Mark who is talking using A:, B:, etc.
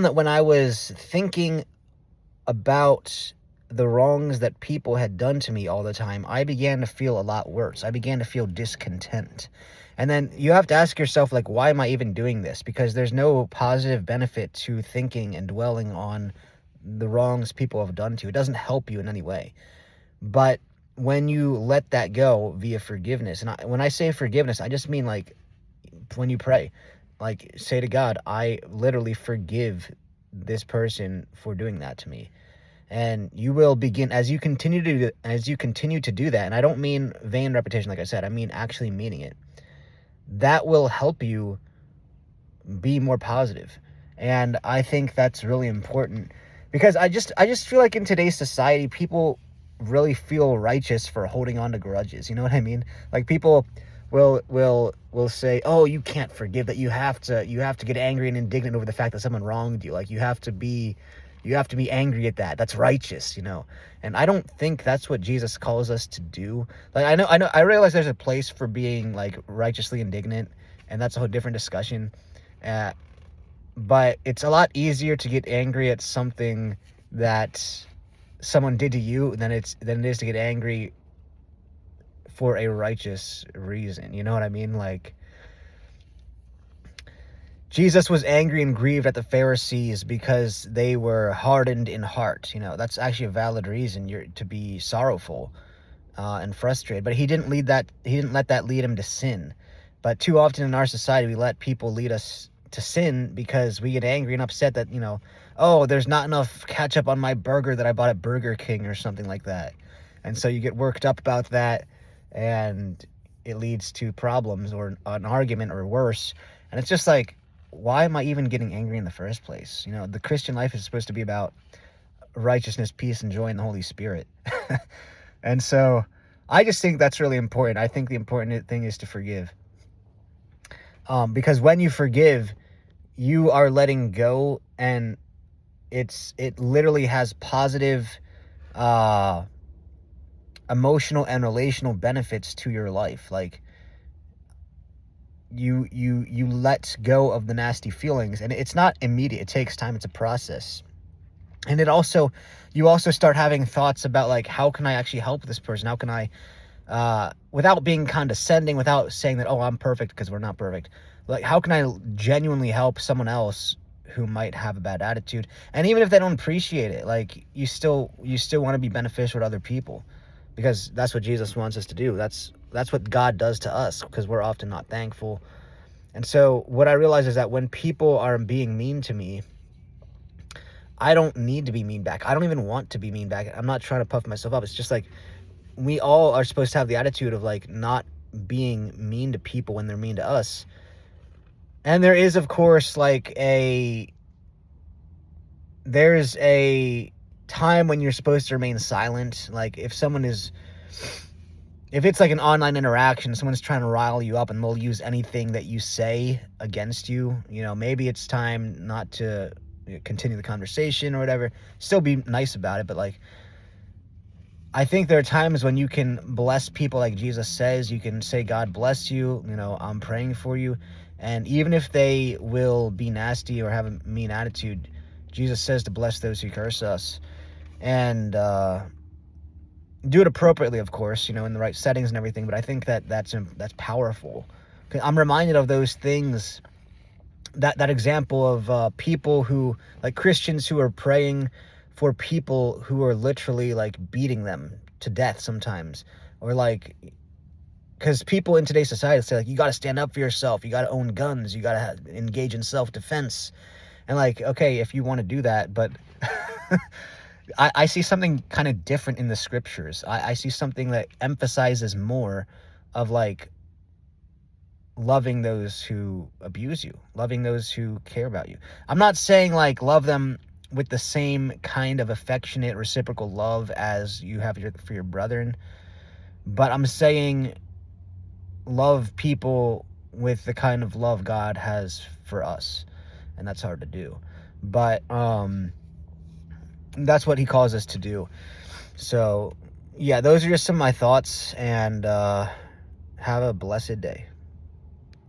A: That when I was thinking about the wrongs that people had done to me all the time, I began to feel a lot worse. I began to feel discontent. And then you have to ask yourself, like, why am I even doing this? Because there's no positive benefit to thinking and dwelling on the wrongs people have done to you. It doesn't help you in any way. But when you let that go via forgiveness, and when I say forgiveness, I just mean like when you pray, like say to God, I literally forgive this person for doing that to me. And you will begin, as you continue to do that, and I don't mean vain repetition, like I said, I mean actually meaning it. That will help you be more positive. And I think that's really important, because I just feel like in today's society, people really feel righteous for holding on to grudges. You know what I mean? Like, people will say, "Oh, you can't forgive that. You have to get angry and indignant over the fact that someone wronged you. Like, you have to be angry at that. That's righteous, you know." And I don't think that's what Jesus calls us to do. Like, I realize there's a place for being like righteously indignant, and that's a whole different discussion. Uh, but it's a lot easier to get angry at something that someone did to you than it is to get angry for a righteous reason. You know what I mean? Like, Jesus was angry and grieved at the Pharisees because they were hardened in heart. You know, that's actually a valid reason to be sorrowful and frustrated. But he didn't let that lead him to sin. But too often in our society, we let people lead us to sin because we get angry and upset that, oh, there's not enough ketchup on my burger that I bought at Burger King or something like that. And so you get worked up about that, and it leads to problems or an argument or worse. And it's just like, why am I even getting angry in the first place? The Christian life is supposed to be about righteousness, peace, and joy in the Holy Spirit. And so I just think that's really important. I think the important thing is to forgive. Because when you forgive, you are letting go, and it literally has positive emotional and relational benefits to your life. Like, you let go of the nasty feelings, and it's not immediate. It takes time. It's a process. And you also start having thoughts about, like, how can I actually help this person? How can I, without being condescending, without saying that, oh, I'm perfect, because we're not perfect. Like, how can I genuinely help someone else who might have a bad attitude? And even if they don't appreciate it, like, you still want to be beneficial to other people, because that's what Jesus wants us to do. That's what God does to us, because we're often not thankful. And so what I realize is that when people are being mean to me, I don't need to be mean back. I don't even want to be mean back. I'm not trying to puff myself up. It's just like, we all are supposed to have the attitude of, like, not being mean to people when they're mean to us. And there is, of course, like, there's a time when you're supposed to remain silent. Like, if it's like an online interaction, someone's trying to rile you up and they'll use anything that you say against you, maybe it's time not to continue the conversation or whatever. Still be nice about it, but, like, I think there are times when you can bless people like Jesus says. You can say, God bless you, I'm praying for you. And even if they will be nasty or have a mean attitude, Jesus says to bless those who curse us. And do it appropriately, of course, in the right settings and everything. But I think that's powerful. I'm reminded of those things, that example of people who, like, Christians who are praying for people who are literally, like, beating them to death sometimes. Or, like, because people in today's society say, like, you got to stand up for yourself, you got to own guns, you got to engage in self-defense. And, like, okay, if you want to do that, but I see something kind of different in the scriptures. I see something that emphasizes more of, like, loving those who abuse you, loving those who care about you. I'm not saying, like, love them with the same kind of affectionate, reciprocal love as you have for your brethren, but I'm saying love people with the kind of love God has for us, and that's hard to do. But that's what he calls us to do. So, yeah, those are just some of my thoughts, and have a blessed day.